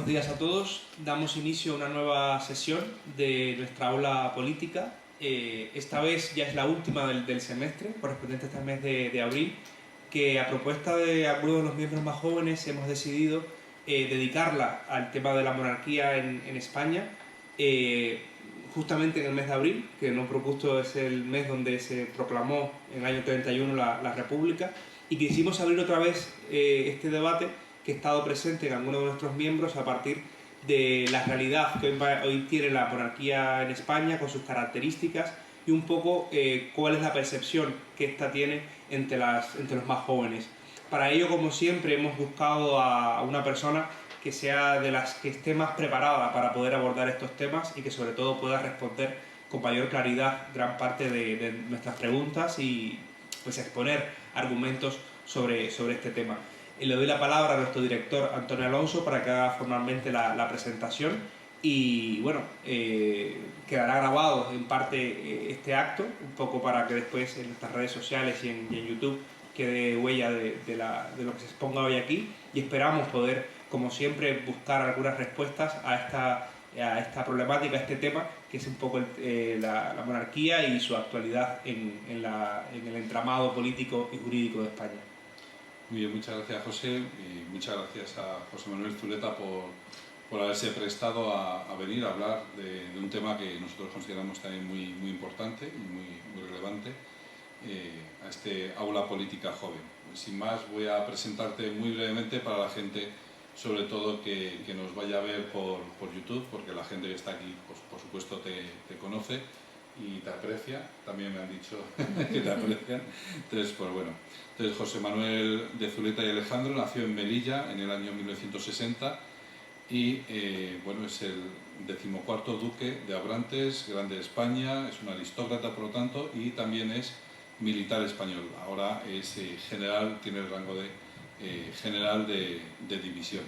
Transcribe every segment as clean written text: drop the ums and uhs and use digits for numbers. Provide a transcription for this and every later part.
buenos días a todos. Damos inicio a una nueva sesión de nuestra aula política. Esta vez ya es la última del semestre, correspondiente a este mes de abril, que a propuesta de algunos de los miembros más jóvenes hemos decidido dedicarla al tema de la monarquía en España, justamente en el mes de abril, que no propuesto es el mes donde se proclamó en el año 31 la República, y quisimos abrir otra vez este debate que ha estado presente en algunos de nuestros miembros a partir de la realidad que hoy tiene la monarquía en España, con sus características, y un poco cuál es la percepción que ésta tiene entre los más jóvenes. Para ello, como siempre, hemos buscado a una persona que sea de las que esté más preparada para poder abordar estos temas y que sobre todo pueda responder con mayor claridad gran parte de nuestras preguntas y pues exponer argumentos sobre este tema. Le doy la palabra a nuestro director Antonio Alonso para que haga formalmente la presentación y bueno, quedará grabado en parte este acto, un poco para que después en nuestras redes sociales y en YouTube quede huella de lo que se exponga hoy aquí, y esperamos poder, como siempre, buscar algunas respuestas a esta problemática, a este tema, que es un poco la monarquía y su actualidad en el entramado político y jurídico de España. Muy bien, muchas gracias, José, y muchas gracias a José Manuel Zuleta por haberse prestado a venir a hablar de un tema que nosotros consideramos también muy importante y muy relevante a este aula política joven. Sin más, voy a presentarte muy brevemente para la gente, sobre todo que nos vaya a ver por YouTube, porque la gente que está aquí, pues, por supuesto, te conoce y te aprecia. También me han dicho que te aprecian. Entonces, pues bueno. Entonces, José Manuel de Zuleta y Alejandro nació en Melilla en el año 1960 y bueno, es el 14º duque de Abrantes, Grande de España, es un aristócrata, por lo tanto, y también es militar español. Ahora es general, tiene el rango de general de división.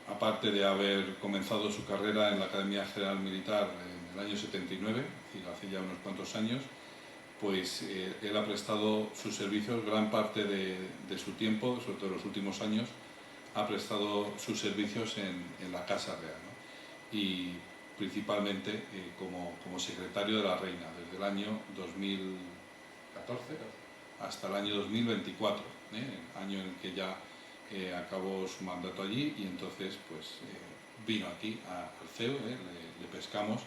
Aparte de haber comenzado su carrera en la Academia General Militar en el año 79, es decir, hace ya unos cuantos años, pues él ha prestado sus servicios, gran parte de su tiempo, sobre todo en los últimos años, ha prestado sus servicios en la Casa Real, ¿no? Y principalmente como secretario de la Reina, desde el año 2014 hasta el año 2024, año en el que ya acabó su mandato allí, y entonces pues vino aquí al CEU, le pescamos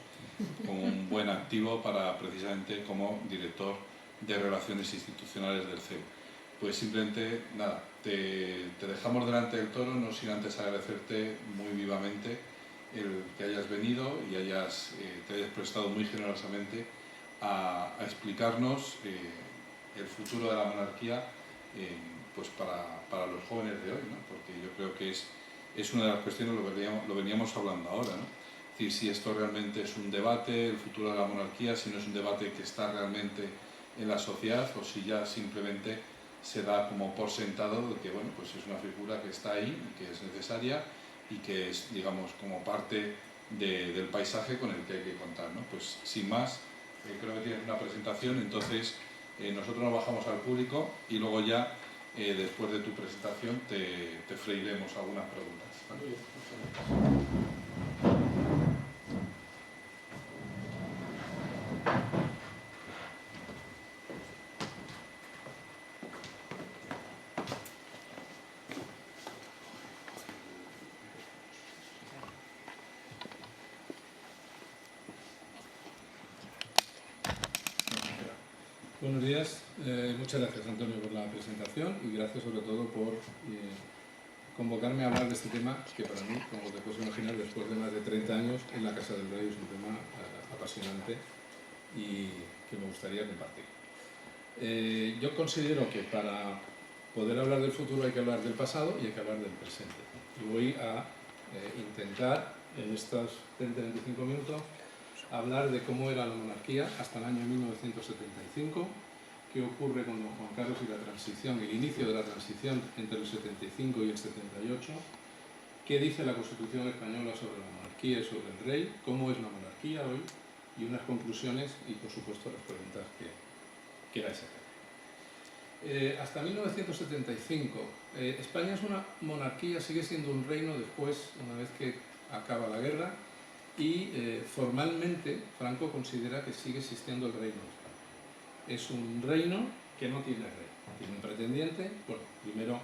como un buen activo para precisamente como director de Relaciones Institucionales del CEU. Pues simplemente, nada, te dejamos delante del toro, no sin antes agradecerte muy vivamente el que hayas venido y te hayas prestado muy generosamente a explicarnos el futuro de la monarquía pues para los jóvenes de hoy, ¿no? Porque yo creo que es una de las cuestiones, lo veníamos hablando ahora, ¿no? Es decir, si esto realmente es un debate, el futuro de la monarquía, si no es un debate que está realmente en la sociedad o si ya simplemente se da como por sentado de que bueno, pues es una figura que está ahí y que es necesaria y que es, digamos, como parte del paisaje con el que hay que contar, ¿no? Pues sin más, creo que tienes una presentación, entonces nosotros nos bajamos al público y luego ya después de tu presentación te freiremos algunas preguntas, ¿vale? Buenos días, muchas gracias Antonio por la presentación y gracias sobre todo por convocarme a hablar de este tema que para mí, como te puedes imaginar, después de más de 30 años en la Casa del Rey es un tema apasionante y que me gustaría compartir. Yo considero que para poder hablar del futuro hay que hablar del pasado y hay que hablar del presente. Y voy a intentar en estos 20-25 minutos hablar de cómo era la monarquía hasta el año 1975, qué ocurre con don Juan Carlos y la transición, el inicio de la transición entre el 75 y el 78, qué dice la Constitución española sobre la monarquía y sobre el rey, cómo es la monarquía hoy, y unas conclusiones y, por supuesto, las preguntas que queráis hacer. Hasta 1975. España es una monarquía, sigue siendo un reino después, una vez que acaba la guerra, y formalmente Franco considera que sigue existiendo el reino de España. Es un reino que no tiene rey, tiene un pretendiente, bueno, primero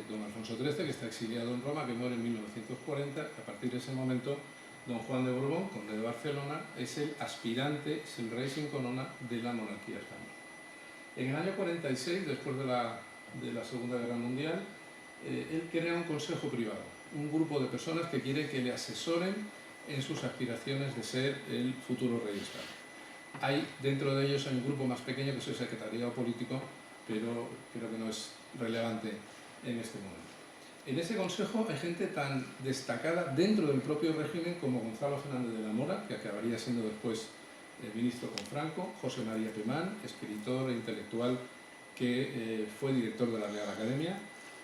don Alfonso XIII, que está exiliado en Roma, que muere en 1940, a partir de ese momento don Juan de Borbón, conde de Barcelona, es el aspirante, es el rey sin corona de la monarquía española. En el año 46, después de la Segunda Guerra Mundial, él crea un consejo privado, un grupo de personas que quiere que le asesoren en sus aspiraciones de ser el futuro rey de España. Dentro de ellos hay un grupo más pequeño que es el secretariado político, pero creo que no es relevante en este momento. En ese consejo hay gente tan destacada dentro del propio régimen como Gonzalo Fernández de la Mora, que acabaría siendo después ministro con Franco, José María Pemán, escritor e intelectual que fue director de la Real Academia,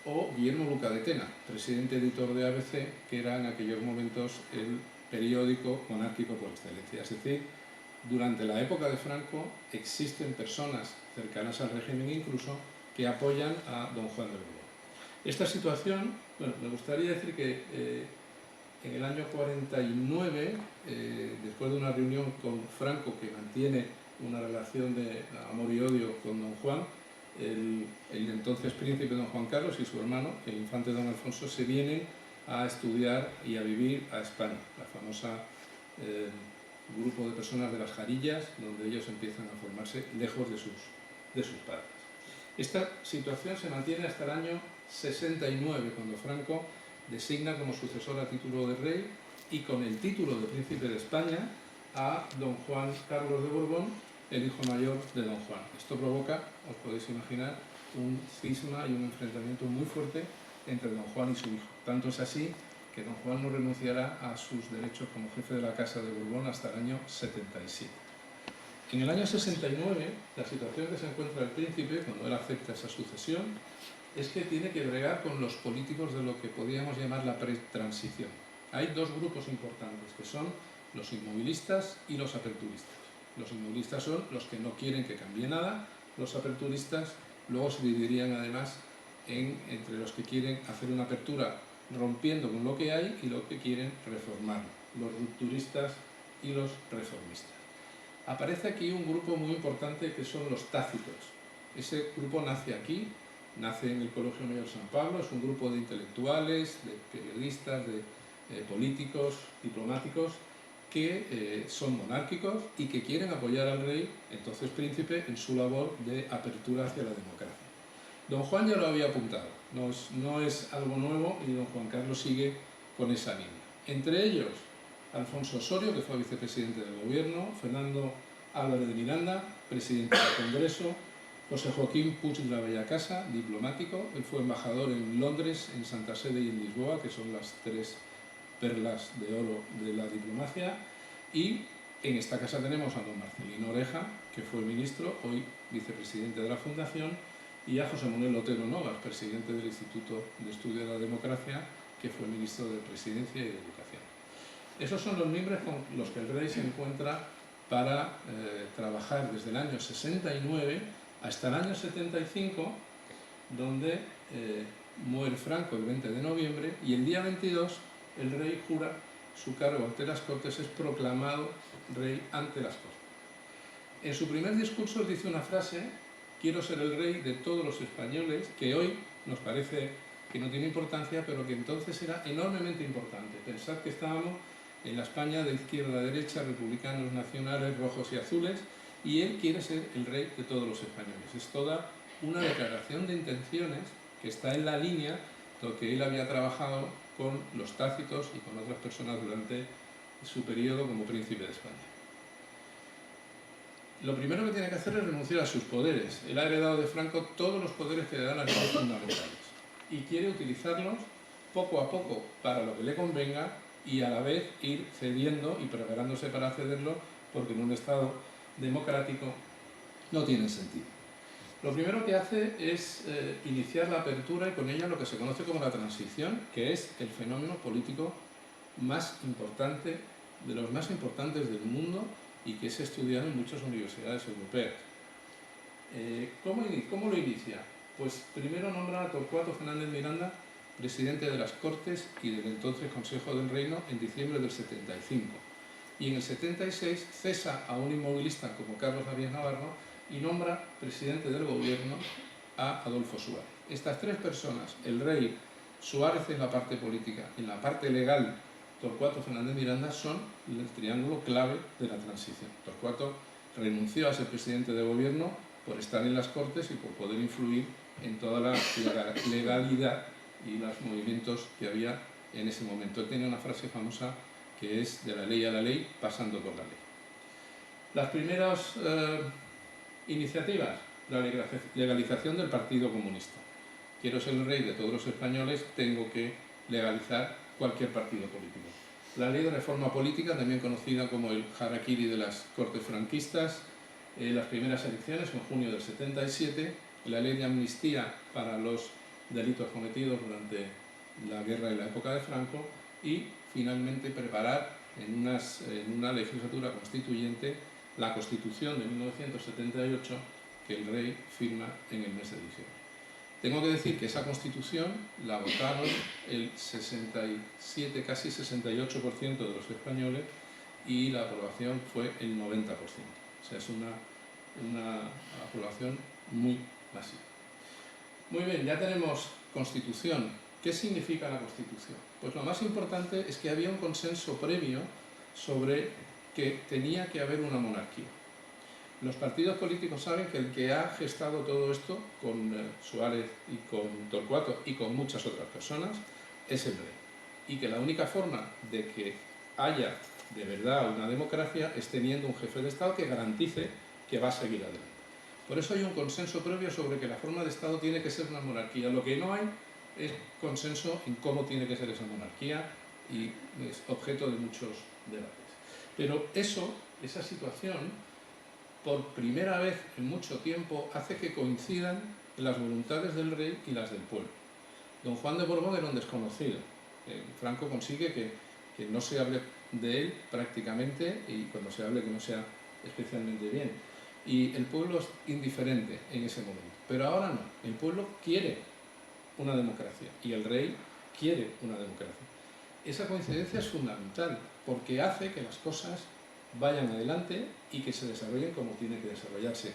o Guillermo Luca de Tena, presidente editor de ABC, que era en aquellos momentos el periódico monárquico por excelencia. Es decir, durante la época de Franco existen personas cercanas al régimen incluso que apoyan a don Juan de Borbón. Esta situación, bueno, me gustaría decir que en el año 49, después de una reunión con Franco, que mantiene una relación de amor y odio con don Juan, el entonces príncipe don Juan Carlos y su hermano, el infante don Alfonso, se vienen a estudiar y a vivir a España, la famosa grupo de personas de las Jarillas, donde ellos empiezan a formarse lejos de sus padres. Esta situación se mantiene hasta el año 69, cuando Franco designa como sucesor a título de rey y con el título de príncipe de España a don Juan Carlos de Borbón, el hijo mayor de don Juan. Esto provoca, os podéis imaginar, un cisma y un enfrentamiento muy fuerte entre don Juan y su hijo. Tanto es así que don Juan no renunciará a sus derechos como jefe de la Casa de Borbón hasta el año 77. En el año 69, la situación que se encuentra el príncipe, cuando él acepta esa sucesión, es que tiene que bregar con los políticos de lo que podríamos llamar la pretransición. Hay dos grupos importantes, que son los inmovilistas y los aperturistas. Los inmovilistas son los que no quieren que cambie nada, los aperturistas luego se dividirían además entre los que quieren hacer una apertura rompiendo con lo que hay y los que quieren reformarlo, los rupturistas y los reformistas. Aparece aquí un grupo muy importante que son los tácitos. Ese grupo nace aquí, nace en el Colegio Mayor San Pablo, es un grupo de intelectuales, de periodistas, de políticos, diplomáticos, que son monárquicos y que quieren apoyar al rey, entonces príncipe, en su labor de apertura hacia la democracia. Don Juan ya lo había apuntado, no es algo nuevo y don Juan Carlos sigue con esa línea. Entre ellos, Alfonso Osorio, que fue vicepresidente del gobierno, Fernando Álvarez de Miranda, presidente del Congreso, José Joaquín Puig de la Bellacasa, diplomático, él fue embajador en Londres, en Santa Sede y en Lisboa, que son las tres perlas de oro de la diplomacia, y en esta casa tenemos a don Marcelino Oreja, que fue ministro, hoy vicepresidente de la Fundación, y a José Manuel Otero Novas, presidente del Instituto de Estudio de la Democracia, que fue ministro de Presidencia y de Educación. Esos son los miembros con los que el rey se encuentra para trabajar desde el año 69 hasta el año 75, donde muere Franco el 20 de noviembre y el día 22 el rey jura su cargo ante las Cortes, es proclamado rey ante las Cortes. En su primer discurso dice una frase: quiero ser el rey de todos los españoles, que hoy nos parece que no tiene importancia, pero que entonces era enormemente importante. Pensad que estábamos en la España de izquierda a derecha, republicanos, nacionales, rojos y azules, y él quiere ser el rey de todos los españoles. Es toda una declaración de intenciones que está en la línea de lo que él había trabajado con los tácitos y con otras personas durante su periodo como príncipe de España. Lo primero que tiene que hacer es renunciar a sus poderes. Él ha heredado de Franco todos los poderes que le dan las leyes fundamentales y quiere utilizarlos poco a poco para lo que le convenga y a la vez ir cediendo y preparándose para cederlo, porque en un Estado democrático no tiene sentido. Lo primero que hace es iniciar la apertura y con ella lo que se conoce como la transición, que es el fenómeno político más importante, de los más importantes del mundo y que es estudiado en muchas universidades europeas. ¿Cómo lo inicia? Pues primero nombra a Torcuato Fernández Miranda presidente de las Cortes y del entonces Consejo del Reino en diciembre del 75. Y en el 76 cesa a un inmovilista como Carlos Arias Navarro y nombra presidente del gobierno a Adolfo Suárez. Estas tres personas, el rey, Suárez en la parte política, en la parte legal, Torcuato Fernández Miranda, son el triángulo clave de la transición. Torcuato renunció a ser presidente de gobierno por estar en las Cortes y por poder influir en toda la legalidad y los movimientos que había en ese momento. Él tenía una frase famosa que es de la ley a la ley, pasando por la ley. Las primeras iniciativas, la legalización del Partido Comunista. Quiero ser el rey de todos los españoles, tengo que legalizar cualquier partido político. La ley de reforma política, también conocida como el harakiri de las Cortes franquistas, las primeras elecciones en junio del 77, la ley de amnistía para los delitos cometidos durante la guerra y la época de Franco y finalmente preparar en una legislatura constituyente la Constitución de 1978 que el rey firma en el mes de diciembre. Tengo que decir que esa Constitución la votaron el 67, casi 68% de los españoles y la aprobación fue el 90%. O sea, es una aprobación muy masiva. Muy bien, ya tenemos Constitución. ¿Qué significa la Constitución? Pues lo más importante es que había un consenso previo sobre que tenía que haber una monarquía. Los partidos políticos saben que el que ha gestado todo esto, con Suárez y con Torcuato y con muchas otras personas, es el rey. Y que la única forma de que haya de verdad una democracia es teniendo un jefe de Estado que garantice que va a seguir adelante. Por eso hay un consenso previo sobre que la forma de Estado tiene que ser una monarquía. Lo que no hay es consenso en cómo tiene que ser esa monarquía y es objeto de muchos debates. Pero esa situación, por primera vez en mucho tiempo, hace que coincidan las voluntades del rey y las del pueblo. Don Juan de Borbón era un desconocido. Franco consigue que no se hable de él prácticamente y cuando se hable que no sea especialmente bien. Y el pueblo es indiferente en ese momento. Pero ahora no. El pueblo quiere una democracia y el rey quiere una democracia. Esa coincidencia es fundamental porque hace que las cosas vayan adelante y que se desarrollen como tiene que desarrollarse.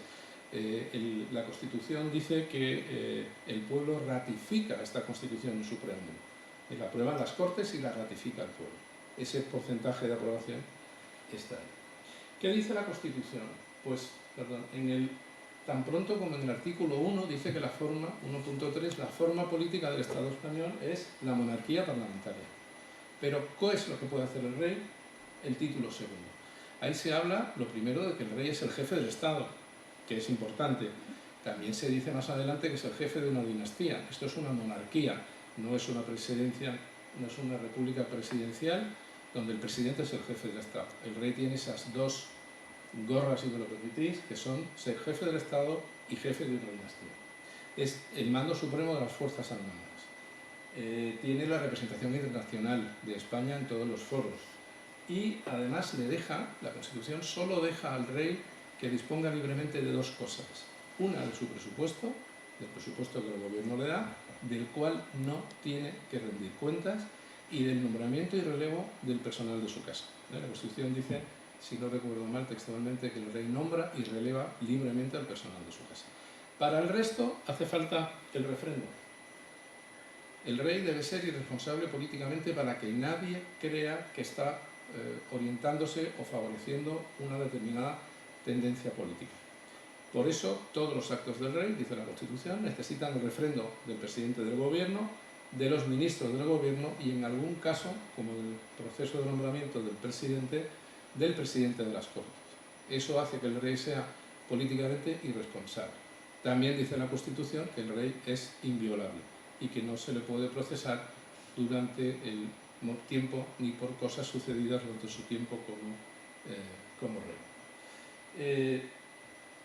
La Constitución dice que el pueblo ratifica esta Constitución en su preámbulo. La aprueban las Cortes y la ratifica el pueblo. Ese porcentaje de aprobación está ahí. ¿Qué dice la Constitución? Pues, tan pronto como en el artículo 1 dice que la forma, 1.3, la forma política del Estado español es la monarquía parlamentaria. Pero, ¿qué es lo que puede hacer el rey? El título segundo. Ahí se habla, lo primero, de que el rey es el jefe del Estado, que es importante. También se dice más adelante que es el jefe de una dinastía. Esto es una monarquía, no es una presidencia, no es una república presidencial donde el presidente es el jefe del Estado. El rey tiene esas dos gorras, si me lo permitís, que son ser jefe del Estado y jefe de una dinastía. Es el mando supremo de las Fuerzas Armadas. Tiene la representación internacional de España en todos los foros. Y además la Constitución solo deja al rey que disponga libremente de dos cosas. Una, de su presupuesto, del presupuesto que el gobierno le da, del cual no tiene que rendir cuentas, y del nombramiento y relevo del personal de su casa. La Constitución dice, si no recuerdo mal textualmente, que el rey nombra y releva libremente al personal de su casa. Para el resto hace falta el refrendo. El rey debe ser irresponsable políticamente para que nadie crea que está orientándose o favoreciendo una determinada tendencia política. Por eso, todos los actos del rey, dice la Constitución, necesitan el refrendo del presidente del gobierno, de los ministros del gobierno y, en algún caso, como el proceso de nombramiento del presidente de las Cortes. Eso hace que el rey sea políticamente irresponsable. También dice la Constitución que el rey es inviolable y que no se le puede procesar durante el tiempo ni por cosas sucedidas durante su tiempo como rey.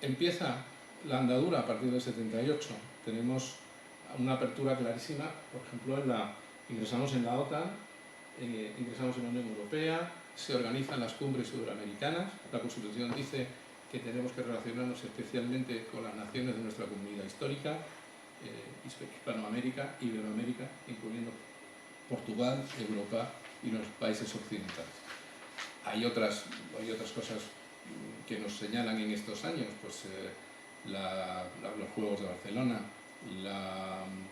Empieza la andadura a partir del 78. Tenemos una apertura clarísima, por ejemplo, ingresamos en la OTAN, ingresamos en la Unión Europea, se organizan las cumbres sudamericanas. La Constitución dice que tenemos que relacionarnos especialmente con las naciones de nuestra comunidad histórica, Hispanoamérica, Iberoamérica, incluyendo Portugal, Europa y los países occidentales. Hay otras cosas que nos señalan en estos años, pues los Juegos de Barcelona,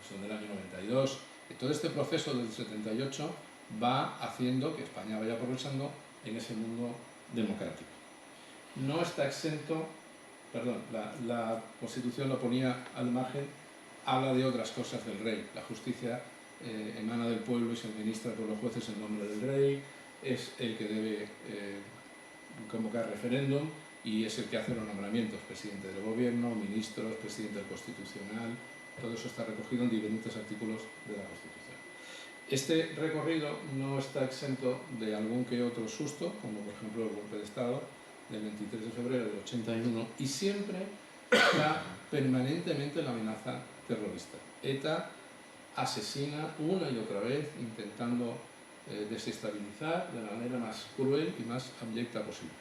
son del año 92. Todo este proceso del 78 va haciendo que España vaya progresando en ese mundo democrático. No está exento, la Constitución lo ponía al margen, habla de otras cosas del rey. La justicia emana del pueblo y se administra por los jueces en nombre del rey, es el que debe convocar referéndum y es el que hace los nombramientos, presidente del gobierno, ministros, presidente del constitucional, todo eso está recogido en diferentes artículos de la Constitución. Este recorrido no está exento de algún que otro susto, como por ejemplo el golpe de Estado del 23 de febrero del 81, y siempre está permanentemente la amenaza terrorista. ETA asesina una y otra vez intentando desestabilizar de la manera más cruel y más abyecta posible.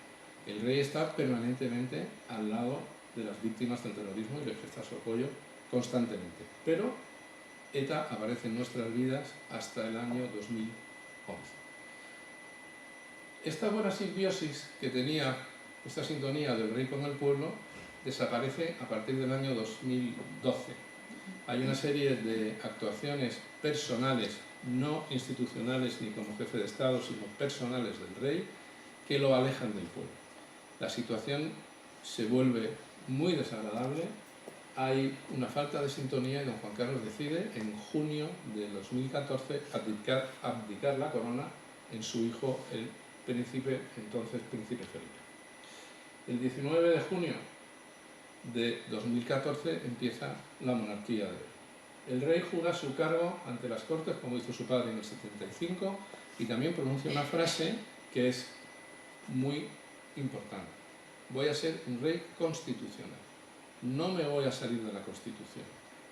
El rey está permanentemente al lado de las víctimas del terrorismo y les presta su apoyo constantemente. Pero ETA aparece en nuestras vidas hasta el año 2011. Esta buena simbiosis que tenía, esta sintonía del rey con el pueblo, desaparece a partir del año 2012. Hay una serie de actuaciones personales, no institucionales ni como jefe de Estado, sino personales del rey, que lo alejan del pueblo. La situación se vuelve muy desagradable, hay una falta de sintonía y don Juan Carlos decide en junio de 2014 abdicar la corona en su hijo, el entonces príncipe Felipe. El 19 de junio de 2014 empieza la monarquía de él. El rey jura su cargo ante las Cortes, como hizo su padre en el 75, y también pronuncia una frase que es muy importante. Voy a ser un rey constitucional. No me voy a salir de la Constitución.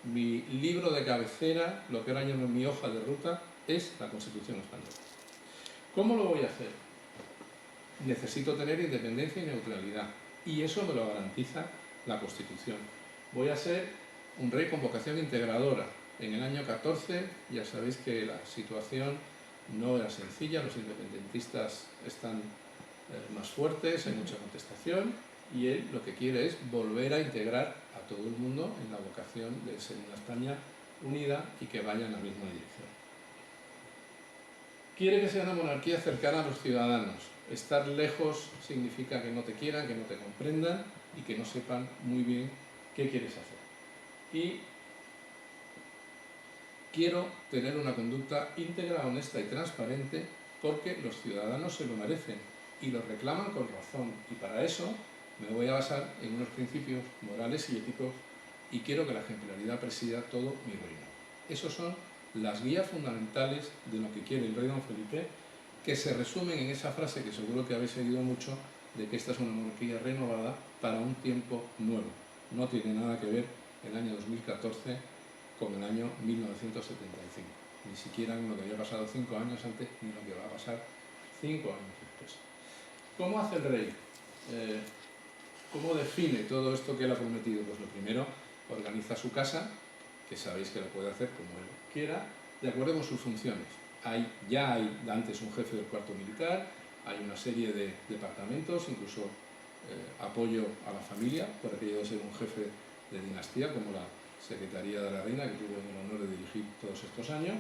Mi libro de cabecera, lo que ahora llamo mi hoja de ruta, es la Constitución española. ¿Cómo lo voy a hacer? Necesito tener independencia y neutralidad, y eso me lo garantiza la Constitución. Voy a ser un rey con vocación integradora. En el año 14 ya sabéis que la situación no era sencilla, los independentistas están más fuertes, hay mucha contestación, y él lo que quiere es volver a integrar a todo el mundo en la vocación de ser una España unida y que vaya en la misma dirección. Quiere que sea una monarquía cercana a los ciudadanos. Estar lejos significa que no te quieran, que no te comprendan y que no sepan muy bien qué quieres hacer. Y quiero tener una conducta íntegra, honesta y transparente porque los ciudadanos se lo merecen y lo reclaman con razón. Y para eso me voy a basar en unos principios morales y éticos y quiero que la ejemplaridad presida todo mi reino. Esos son las guías fundamentales de lo que quiere el rey don Felipe, que se resumen en esa frase que seguro que habéis seguido mucho, de que esta es una monarquía renovada para un tiempo nuevo. No tiene nada que ver el año 2014 con el año 1975, ni siquiera en lo que había pasado 5 años antes, ni lo que va a pasar 5 años después. ¿Cómo hace el rey? ¿Cómo define todo esto que él ha prometido? Pues lo primero, organiza su casa, que sabéis que lo puede hacer como él quiera, de acuerdo con sus funciones. Ya hay antes un jefe del cuarto militar, hay una serie de departamentos, incluso apoyo a la familia, por aquello de ser un jefe de dinastía, como la Secretaría de la Reina, que tuve el honor de dirigir todos estos años,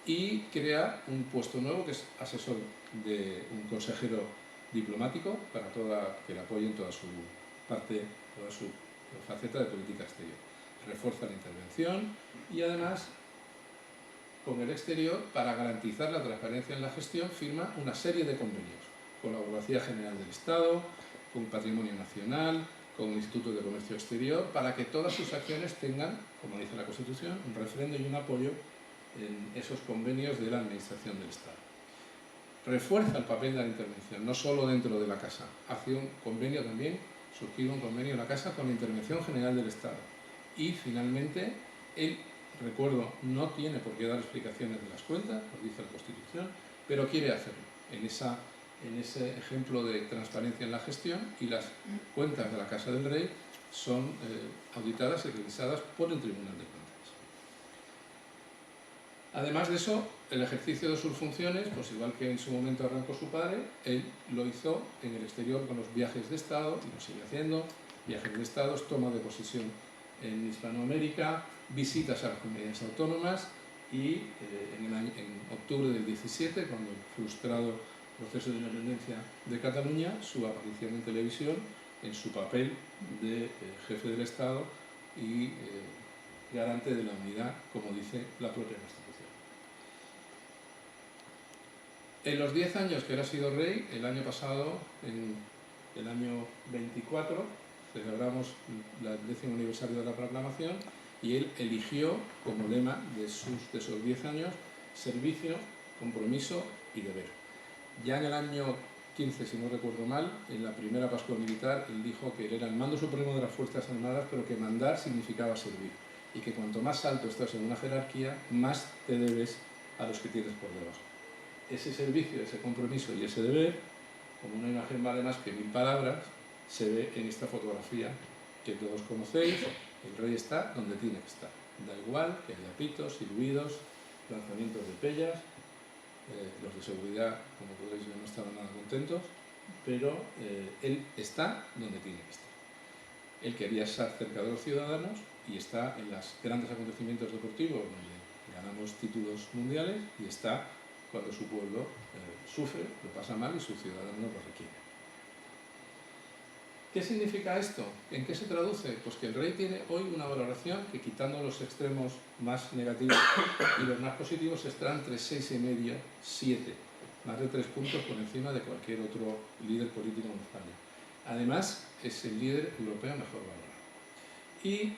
y crea un puesto nuevo que es asesor de un consejero diplomático que le apoye en toda su parte, toda su faceta de política exterior. Refuerza la intervención y además con el exterior, para garantizar la transparencia en la gestión, firma una serie de convenios con la Abogacía General del Estado, con Patrimonio Nacional, con el Instituto de Comercio Exterior, para que todas sus acciones tengan, como dice la Constitución, un refrendo y un apoyo en esos convenios de la Administración del Estado. Refuerza el papel de la intervención, no solo dentro de la Casa, hace un convenio también, surgido un convenio en la Casa con la Intervención General del Estado. Y finalmente, él, recuerdo, no tiene por qué dar explicaciones de las cuentas, lo dice la Constitución, pero quiere hacerlo. En esa en ese ejemplo de transparencia en la gestión, y las cuentas de la Casa del Rey son auditadas y revisadas por el Tribunal de Cuentas. Además de eso, el ejercicio de sus funciones, pues igual que en su momento arrancó su padre, él lo hizo en el exterior con los viajes de Estado, y lo sigue haciendo, viajes de Estado, toma de posesión en Hispanoamérica, visitas a las comunidades autónomas, y en octubre del 17, cuando el frustrado proceso de independencia de Cataluña, su aparición en televisión en su papel de jefe del Estado y garante de la unidad, como dice la propia Constitución. En los 10 años que él ha sido rey, el año pasado, en el año 24, celebramos el 10º aniversario de la proclamación, y él eligió como lema de esos 10 años servicio, compromiso y deber. Ya en el año 15, si no recuerdo mal, en la primera Pascua Militar, él dijo que él era el mando supremo de las Fuerzas Armadas, pero que mandar significaba servir, y que cuanto más alto estás en una jerarquía, más te debes a los que tienes por debajo. Ese servicio, ese compromiso y ese deber, como una imagen vale más que 1000 palabras, se ve en esta fotografía que todos conocéis. El rey está donde tiene que estar. Da igual que haya pitos, silbidos, lanzamientos de pellas. Los de seguridad, como podéis ver, no estaban nada contentos, pero él está donde tiene que estar. Él quería estar cerca de los ciudadanos y está en los grandes acontecimientos deportivos donde ganamos títulos mundiales, y está cuando su pueblo sufre, lo pasa mal y sus ciudadanos lo requieren. ¿Qué significa esto? ¿En qué se traduce? Pues que el rey tiene hoy una valoración que, quitando los extremos más negativos y los más positivos, está entre 6,5 y 7, más de 3 puntos por encima de cualquier otro líder político en España. Además, es el líder europeo mejor valorado. Y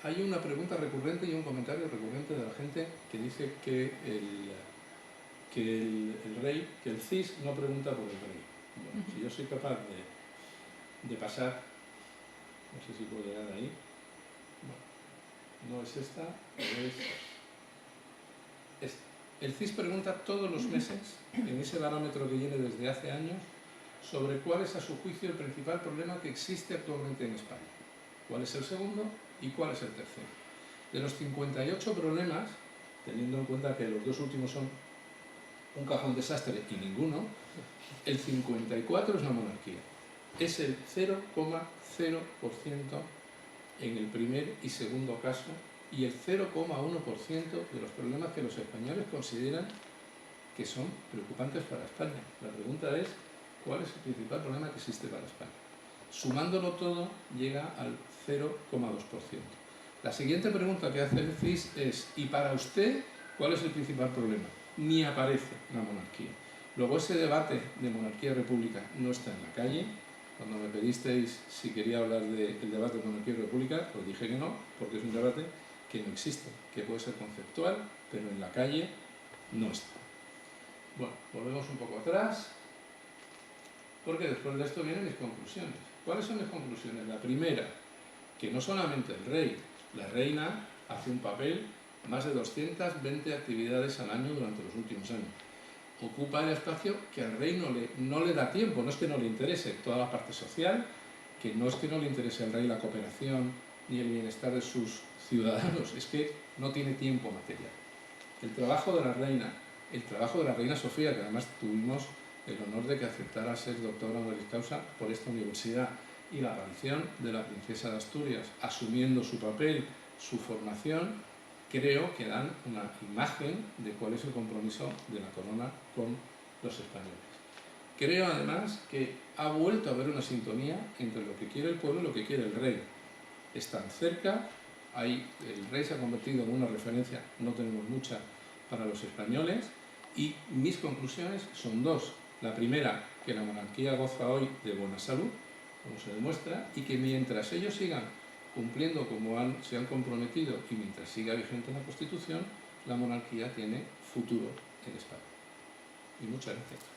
hay una pregunta recurrente y un comentario recurrente de la gente que dice que el CIS no pregunta por el rey. Bueno, si yo soy capaz de pasar, no sé si puedo llegar ahí, no es esta, pero es esta. El CIS pregunta todos los meses, en ese barómetro que viene desde hace años, sobre cuál es a su juicio el principal problema que existe actualmente en España, cuál es el segundo y cuál es el tercero. De los 58 problemas, teniendo en cuenta que los dos últimos son un cajón desastre y ninguno, el 54 es la monarquía. Es el 0,0% en el primer y segundo caso, y el 0,1% de los problemas que los españoles consideran que son preocupantes para España. La pregunta es, ¿cuál es el principal problema que existe para España? Sumándolo todo, llega al 0,2%. La siguiente pregunta que hace el CIS es, ¿y para usted cuál es el principal problema? Ni aparece la monarquía. Luego, ese debate de monarquía-república no está en la calle. Cuando me pedisteis si quería hablar del debate de monarquía y república, os dije que no, porque es un debate que no existe, que puede ser conceptual, pero en la calle no está. Bueno, volvemos un poco atrás, porque después de esto vienen mis conclusiones. ¿Cuáles son mis conclusiones? La primera, que no solamente el rey, la reina hace un papel, más de 220 actividades al año durante los últimos años. Ocupa el espacio que al rey no le da tiempo, no es que no le interese toda la parte social, que no es que no le interese al rey la cooperación ni el bienestar de sus ciudadanos, es que no tiene tiempo material. El trabajo de la reina Sofía, que además tuvimos el honor de que aceptara ser doctora honoris causa por esta universidad, y la aparición de la princesa de Asturias asumiendo su papel, su formación, creo que dan una imagen de cuál es el compromiso de la corona con los españoles. Creo además que ha vuelto a haber una sintonía entre lo que quiere el pueblo y lo que quiere el rey. Están cerca, el rey se ha convertido en una referencia, no tenemos mucha, para los españoles, y mis conclusiones son dos. La primera, que la monarquía goza hoy de buena salud, como se demuestra, y que mientras ellos sigan cumpliendo como se han comprometido y mientras siga vigente la Constitución, la monarquía tiene futuro en España. Y muchas gracias.